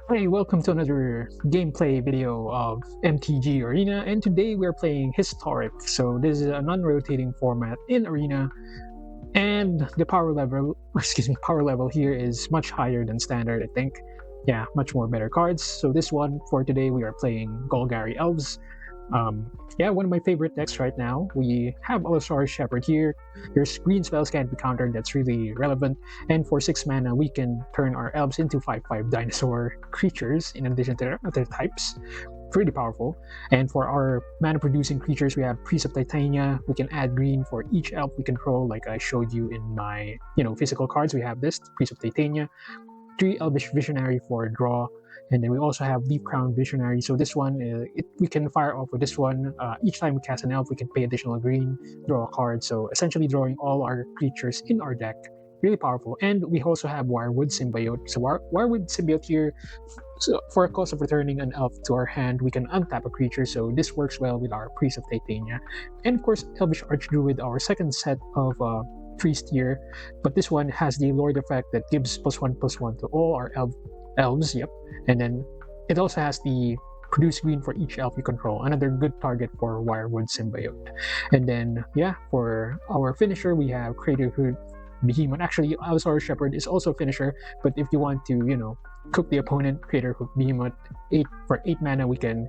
Hey, welcome to another gameplay video of MTG Arena, and today we're playing Historic. So this is a non-rotating format in Arena, and the power level, power level here is much higher than standard, I think. Yeah, much more better cards. So this one, for today, we are playing Golgari Elves. Yeah, one of my favorite decks right now. We have Allosaurus Shepherd here. Your green spells can't be countered, that's really relevant. And for 6 mana, we can turn our elves into 5/5 dinosaur creatures in addition to their other types. Pretty powerful. And for our mana producing creatures, we have Priest of Titania. We can add green for each elf we control, like I showed you in my physical cards. We have this Priest of Titania, 3 Elvish Visionary for draw, and then we also have Deep Crown Visionary. So this one, we can fire off with this one. Each time we cast an elf, we can pay additional green, draw a card. So essentially drawing all our creatures in our deck. Really powerful. And we also have Wirewood Symbiote. So Wirewood Symbiote here, so for a cost of returning an elf to our hand, we can untap a creature. So this works well with our Priest of Titania. And of course, Elvish Archdruid, our second set of priest here, but this one has the Lord effect that gives +1/+1 to all our elves. Yep, and then it also has the produce green for each elf you control. Another good target for Wirewood Symbiote. And then yeah, for our finisher, we have Craterhoof Behemoth. Actually, Allosaurus Shepherd is also a finisher, but if you want to, cook the opponent, Craterhoof Behemoth, 8 mana, we can,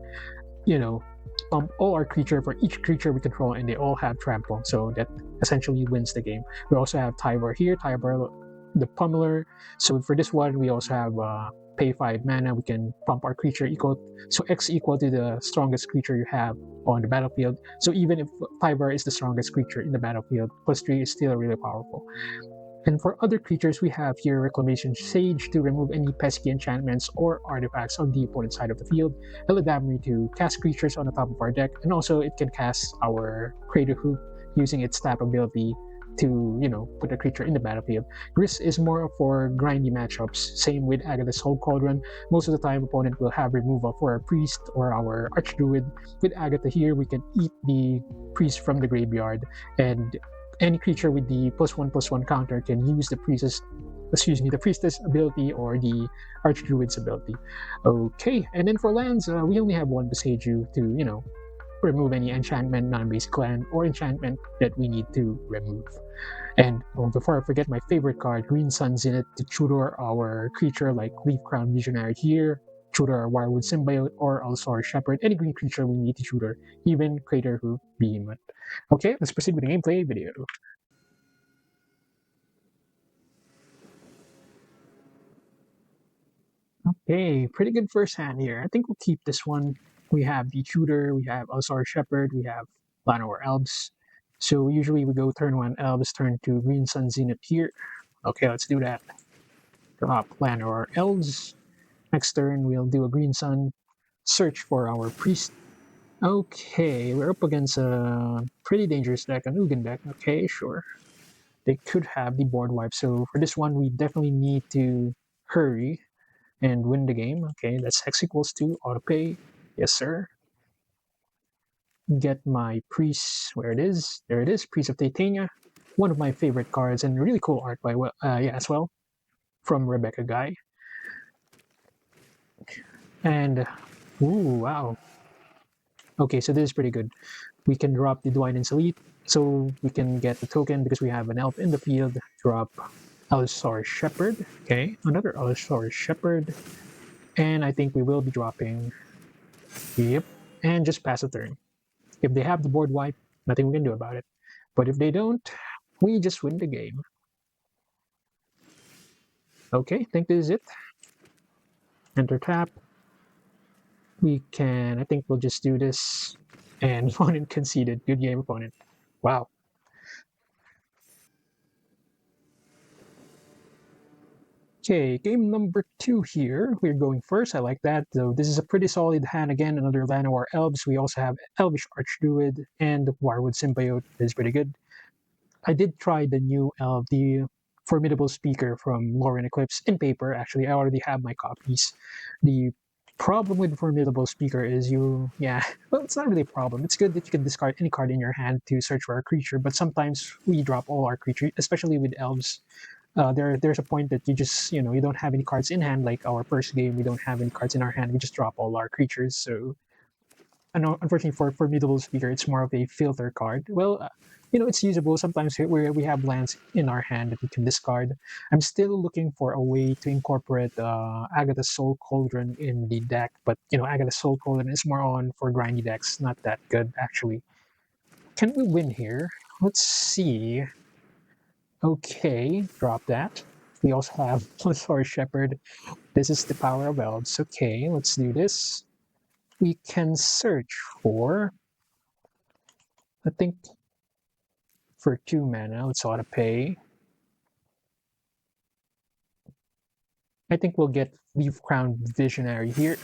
pump all our creature for each creature we control, and they all have trample, so that essentially wins the game. We also have Tyvar here, Tyvar the Pummeler. So for this one, we also have pay 5 mana. We can pump our creature X equal to the strongest creature you have on the battlefield. So even if Tyvar is the strongest creature in the battlefield, +3 is still really powerful. And for other creatures, we have here Reclamation Sage to remove any pesky enchantments or artifacts on the opponent's side of the field. Eladamri to cast creatures on the top of our deck, and also it can cast our Craterhoof using its tap ability to, put a creature in the battlefield. Gris is more for grindy matchups. Same with Agatha's Soul Cauldron. Most of the time, opponent will have removal for our priest or our archdruid. With Agatha here, we can eat the priest from the graveyard, and any creature with the +1/+1 counter can use the priestess ability or the archdruid's ability. Okay, and then for lands, we only have one Boseiju to, remove any enchantment, non-basic land, or enchantment that we need to remove. And before I forget, my favorite card, Green Sun Zenith, to tutor our creature like Leaf Crown Visionary here, tutor our Wirewood Symbiote, or Allosaurus Shepherd, any green creature we need to tutor, even Craterhoof Behemoth. Okay, let's proceed with the gameplay video. Okay, pretty good first hand here. I think we'll keep this one. We have the tutor, we have Allosaurus Shepherd, we have Llanowar Elves. So usually we go turn 1 Elves, turn 2 Green Sun Zenith here. Okay, let's do that. Drop Llanowar Elves. Next turn, we'll do a Green Sun, search for our Priest. Okay, we're up against a pretty dangerous deck, an Ugin deck. Okay, sure. They could have the board wipe, so for this one, we definitely need to hurry and win the game. Okay, that's Hex equals 2, autopay. Yes, sir. Get my Priest, where it is. There it is, Priest of Titania. One of my favorite cards, and really cool art by as well, from Rebecca Guy. And ooh, wow. Okay, so this is pretty good. We can drop the Dwynen's Elite, so we can get the token because we have an elf in the field. Drop Allosaurus Shepherd. Okay, another Allosaurus Shepherd. And I think we will be dropping. Yep, and just pass a turn. If they have the board wipe, nothing we can do about it. But if they don't, we just win the game. Okay, I think this is it. Enter tap. We can, I think we'll just do this. And opponent conceded. Good game, opponent. Wow. Okay, game number 2 here. We're going first. I like that. So this is a pretty solid hand again. Another Llanowar Elves. We also have Elvish Archdruid and Wirewood Symbiote. This is pretty good. I did try the new elf, the Formidable Speaker from Lauren Eclipse in paper. Actually, I already have my copies. The problem with Formidable Speaker is well, it's not really a problem. It's good that you can discard any card in your hand to search for a creature, but sometimes we drop all our creatures, especially with elves. there's a point that you just you don't have any cards in hand. Like our first game, we don't have any cards in our hand. We just drop all our creatures. So unfortunately for Mutable Speaker, it's more of a filter card. Well, it's usable. Sometimes we have lands in our hand that we can discard. I'm still looking for a way to incorporate Agatha's Soul Cauldron in the deck, but Agatha's Soul Cauldron is more on for grindy decks. Not that good, actually. Can we win here? Let's see. Okay, drop that. We also have Allosaurus Shepherd. This is the power of elves. Okay, let's do this. We can search for, I think, for 2 mana. Let's auto pay. I think we'll get Leaf Crown Visionary here.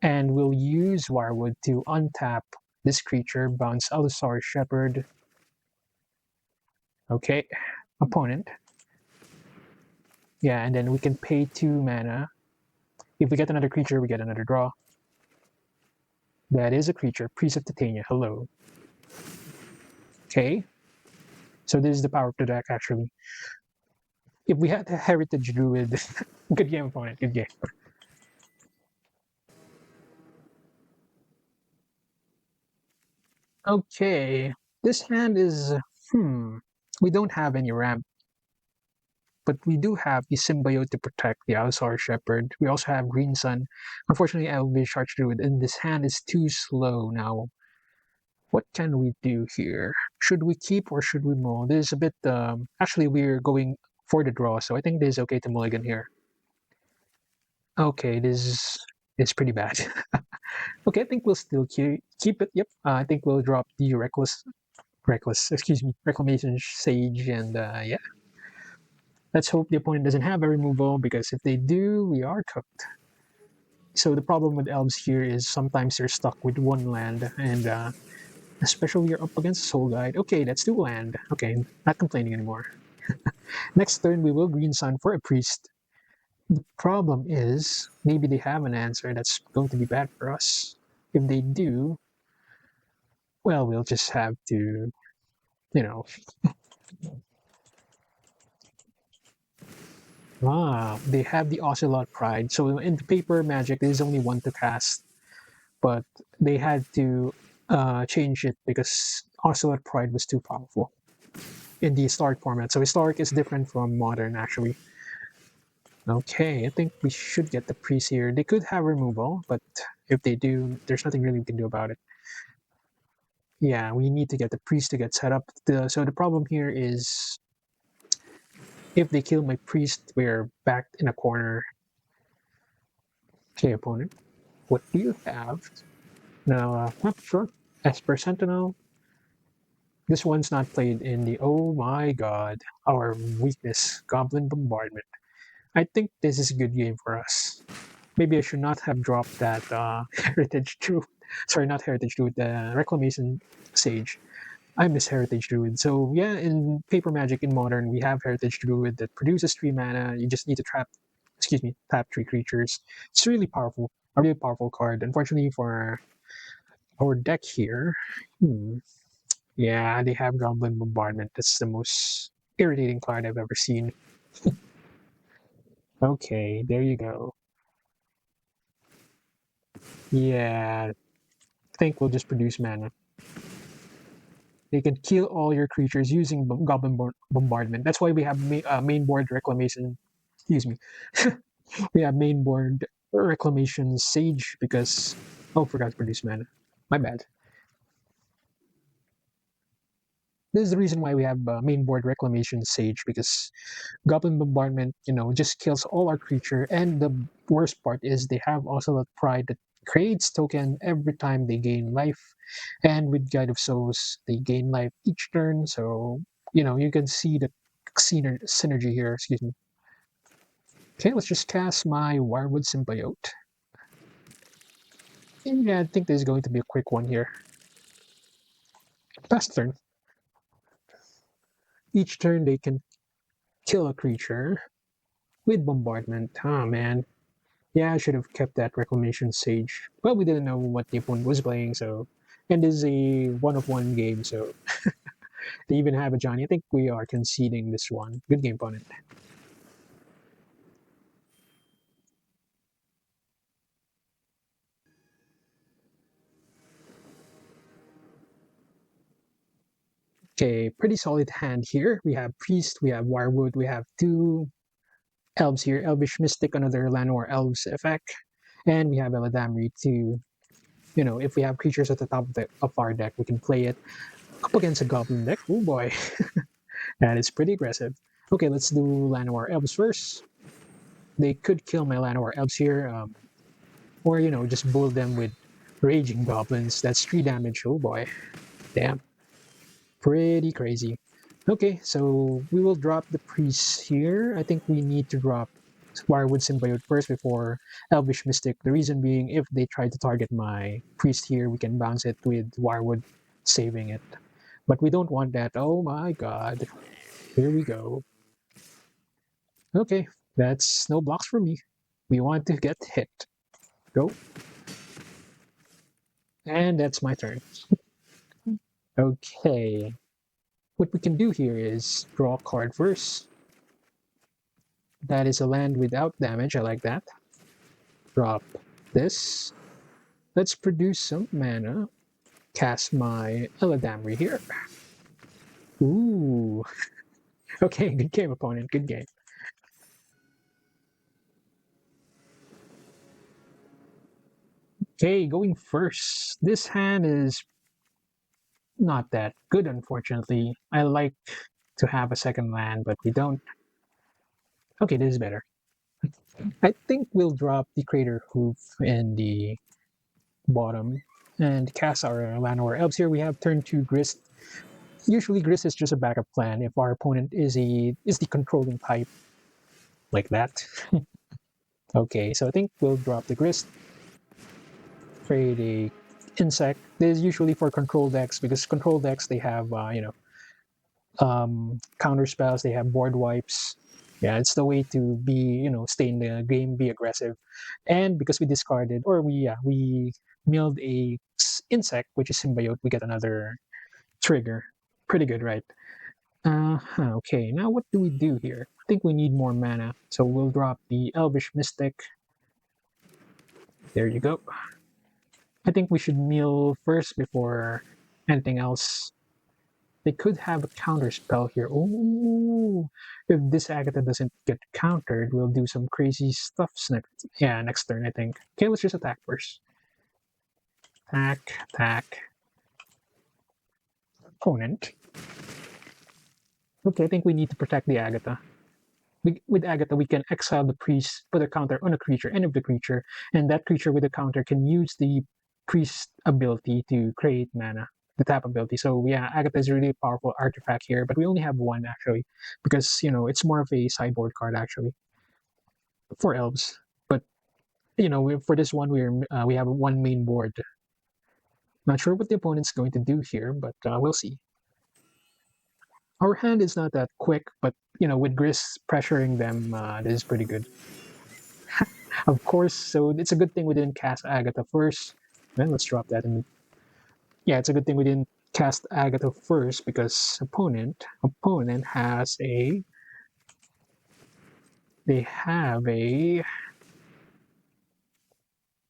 And we'll use Wirewood to untap this creature, bounce Allosaurus Shepherd. Okay, opponent. Yeah, and then we can pay 2 mana. If we get another creature, we get another draw. That is a creature, Priest of Titania. Hello. Okay. So this is the power of the deck, actually. If we had the Heritage Druid, good game, opponent. Good game. Okay. This hand is, we don't have any ramp, but we do have the Symbiote to protect the Allosaurus Shepherd. We also have Green Sun. Unfortunately, Elvish Archdruid, and this hand is too slow now. What can we do here? Should we keep or should we mull? This is a bit, actually we're going for the draw, so I think this is okay to mulligan here. Okay, this is pretty bad. Okay, I think we'll still keep it. Yep, I think we'll drop the Reclamation Sage, and yeah. Let's hope the opponent doesn't have a removal, because if they do, we are cooked. So the problem with elves here is sometimes they're stuck with one land, and especially you're up against Soul Guide. Okay, let's do land. Okay, not complaining anymore. Next turn, we will Green Sun for a Priest. The problem is, maybe they have an answer that's going to be bad for us. If they do, well, we'll just have to, they have the Ocelot Pride. So in the paper Magic, there's only one to cast, but they had to change it because Ocelot Pride was too powerful in the historic format. So historic is different from modern, actually. Okay, I think we should get the priest here. They could have removal, but if they do, there's nothing really we can do about it. Yeah, we need to get the priest to get set up. So the problem here is, if they kill my priest, we're backed in a corner. Okay, opponent, what do you have? Now, not sure. Esper Sentinel. This one's not played in the, oh my god, our weakness, Goblin Bombardment. I think this is a good game for us. Maybe I should not have dropped that Heritage Druid. Sorry, not Heritage Druid, the Reclamation Sage. I miss Heritage Druid. So yeah, in Paper Magic in Modern, we have Heritage Druid that produces 3 mana. You just need to tap 3 creatures. It's really powerful, a really powerful card. Unfortunately for our deck here, yeah, they have Goblin Bombardment. That's the most irritating card I've ever seen. Okay, there you go. Yeah, I think we'll just produce mana. They can kill all your creatures using Goblin Bombardment. That's why we have main board Reclamation. Excuse me. We have main board Reclamation Sage because, oh, forgot to produce mana. My bad. This is the reason why we have main board Reclamation Sage, because Goblin Bombardment, just kills all our creature, and the worst part is they have also that Pride that creates token every time they gain life, and with Guide of Souls, they gain life each turn, so, you can see the synergy here, excuse me. Okay, let's just cast my Wirewood Symbiote. Yeah, I think this is going to be a quick one here. Last turn. Each turn they can kill a creature with Bombardment. Oh, man. Yeah, I should have kept that Reclamation Sage. Well, we didn't know what the opponent was playing, so... And this is a one-of-one game, so... They even have a Johnny. I think we are conceding this one. Good game, opponent. Okay, pretty solid hand here. We have Priest, we have Wirewood, we have two Elves here. Elvish Mystic, another Llanowar Elves effect. And we have Eladamri to, if we have creatures at the top of our deck, we can play it up against a Goblin deck. Oh boy, that is pretty aggressive. Okay, let's do Llanowar Elves first. They could kill my Llanowar Elves here, or, just bull them with Raging Goblins. That's 3 damage. Oh boy, damn. Pretty crazy. Okay, so we will drop the Priest here. I think we need to drop Wirewood Symbiote first before Elvish Mystic. The reason being, if they try to target my Priest here, we can bounce it with Wirewood, saving it. But we don't want that. Oh my god. Here we go. Okay, that's no blocks for me. We want to get hit. Go. And that's my turn. Okay. What we can do here is draw a card first. That is a land without damage. I like that. Drop this. Let's produce some mana. Cast my Eladamri here. Ooh. Okay, good game, opponent. Good game. Okay, going first. This hand is not that good, unfortunately. I like to have a second land, but we don't. Okay, this is better. I think we'll drop the Craterhoof in the bottom and cast our Llanowar Elves here. We have turn 2 Grist. Usually Grist is just a backup plan if our opponent is the controlling type, like that. Okay, so I think we'll drop the Grist. Create a insect. This is usually for control decks, because control decks, they have counter spells, they have board wipes. Yeah, it's the way to be, stay in the game, be aggressive. And because we discarded, or we milled a insect, which is symbiote, we get another trigger. Pretty good, right? Okay, now what do we do here? I think we need more mana, so we'll drop the Elvish Mystic. There you go. I think we should mill first before anything else. They could have a counter spell here. Oh, if this Agatha doesn't get countered, we'll do some crazy stuff next turn, I think. Okay, let's just attack first. Attack. Opponent. Okay, I think we need to protect the Agatha. With Agatha, we can exile the priest, put a counter on a creature, any of the creature, and that creature with a counter can use the priest ability to create mana, the tap ability. So yeah, Agatha is a really powerful artifact here, but we only have one actually, because it's more of a sideboard card actually for elves. But for this one, we have one main board. Not sure what the opponent's going to do here, but we'll see. Our hand is not that quick, but with Gris pressuring them, this is pretty good. Of course, so it's a good thing we didn't cast Agatha first. Then let's drop that in. Yeah, it's a good thing we didn't cast Agatha first, because opponent has a. They have a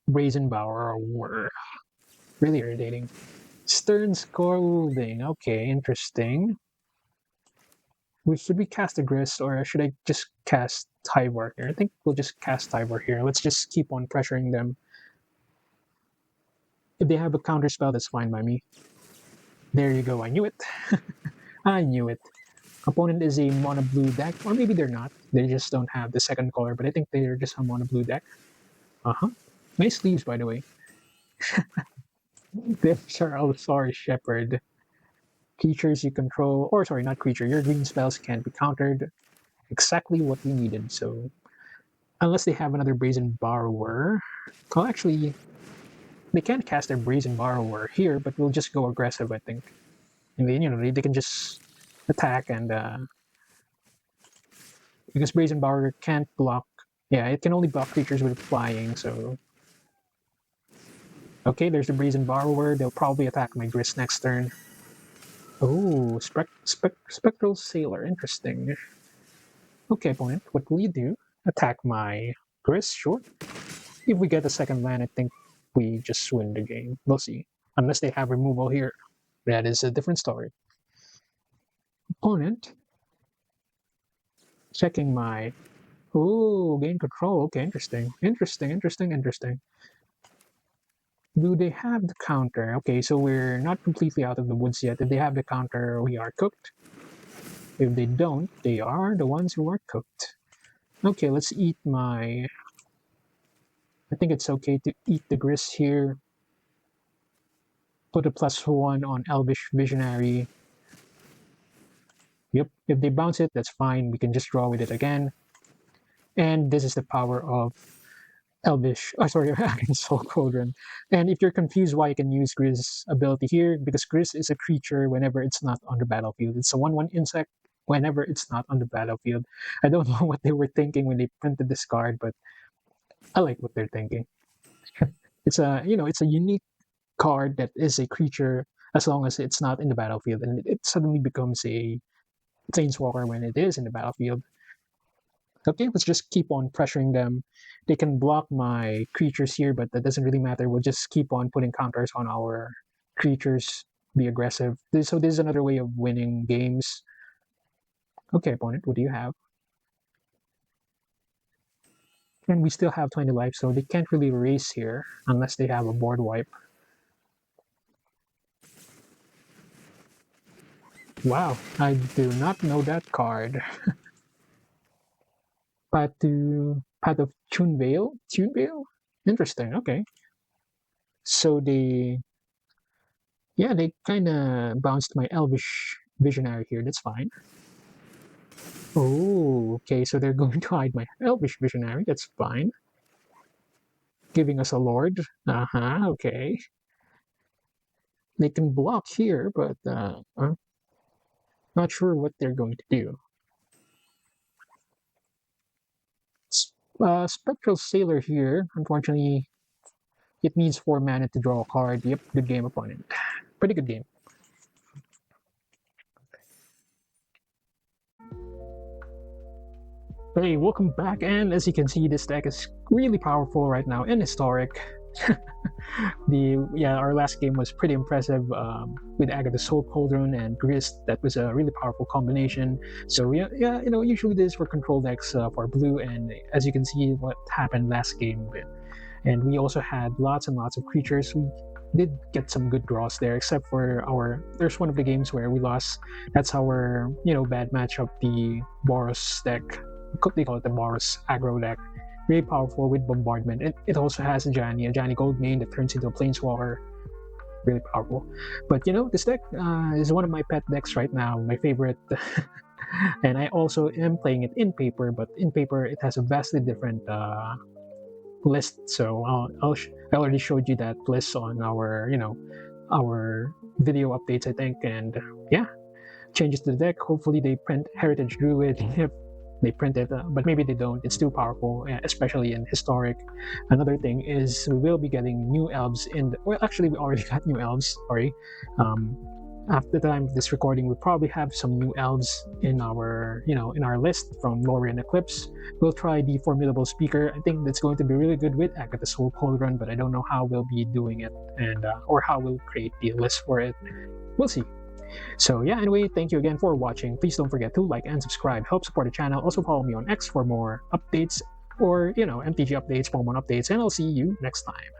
Brazen Bower. Really irritating. Stern Scolding. Okay, interesting. Should we cast a Gris, or should I just cast Tyvar here? I think we'll just cast Tyvar here. Let's just keep on pressuring them. If they have a counter spell, that's fine by me. There you go. I knew it. I knew it. Opponent is a mono blue deck, or maybe they're not. They just don't have the second color, but I think they're just a mono blue deck. Nice sleeves, by the way. There's our Allosaurus Shepherd. Creatures you control, or sorry, not creature, your green spells can't be countered. Exactly what we needed. So unless they have another Brazen Borrower, well, actually, they can't cast their Brazen Borrower here, but we'll just go aggressive, I think. And then they can just attack, and because Brazen Borrower can't block. Yeah, it can only block creatures with flying. So okay, there's the Brazen Borrower. They'll probably attack my Gris next turn. Oh, Spectral Sailor. Interesting. Okay, opponent, what will you do? Attack my Gris? Sure. If we get a second land, I think we just win the game. We'll see. Unless they have removal here. That is a different story. Opponent. Checking my... Oh, gain control. Okay, interesting. Interesting. Do they have the counter? Okay, so we're not completely out of the woods yet. If they have the counter, we are cooked. If they don't, they are the ones who are cooked. Okay, let's eat my... I think it's okay to eat the Gris here. Put a +1 on Elvish Visionary. Yep, if they bounce it, that's fine. We can just draw with it again. And this is the power of Elvish, Soul Cauldron. And if you're confused why you can use Gris ability here, because Gris is a creature whenever it's not on the battlefield. It's a 1/1 insect whenever it's not on the battlefield. I don't know what they were thinking when they printed this card, but I like what they're thinking. It's a it's a unique card that is a creature as long as it's not in the battlefield, and it suddenly becomes a planeswalker when it is in the battlefield. Okay, let's just keep on pressuring them. They can block my creatures here, but that doesn't really matter. We'll just keep on putting counters on our creatures, be aggressive. So this is another way of winning games. Okay, opponent, what do you have? And we still have 20 life, so they can't really race here unless they have a board wipe. Wow, I do not know that card. Path of Tunevale? Tunevale? Interesting, okay. So they kind of bounced my Elvish Visionary here, that's fine. Oh, okay, so they're going to hide my Elvish Visionary, that's fine. Giving us a Lord, okay. They can block here, but not sure what they're going to do. Spectral Sailor here, unfortunately, it needs 4 mana to draw a card. Yep, good game, opponent. Pretty good game. Hey, welcome back, and as you can see, this deck is really powerful right now and historic. Our last game was pretty impressive with Agatha Soul Cauldron and Grist. That was a really powerful combination. So usually this is for control decks for blue, and as you can see what happened last game. And we also had lots and lots of creatures. We did get some good draws there, except for there's one of the games where we lost. That's our bad matchup, the Boros deck. They call it the Boros aggro deck. Really powerful with bombardment. It also has a Janny Goldmane that turns into a planeswalker. Really powerful. But this deck is one of my pet decks right now, my favorite. And I also am playing it in paper, but in paper it has a vastly different list. So I already showed you that list on our our video updates, I think. And changes to the deck. Hopefully they print Heritage Druid. They print it, but maybe they don't. It's too powerful, especially in historic. Another thing is we will be getting new elves actually we already got new elves, sorry. After the time of this recording, we'll probably have some new elves in our list from Lorien Eclipse. We'll try the Formidable Speaker. I think that's going to be really good with Agatha Soul Cauldron, but I don't know how we'll be doing it and or how we'll create the list for it. We'll see. So anyway, thank you again for watching. Please don't forget to like and subscribe. Help support the channel. Also follow me on X for more updates or MTG updates, Pokemon updates, and I'll see you next time.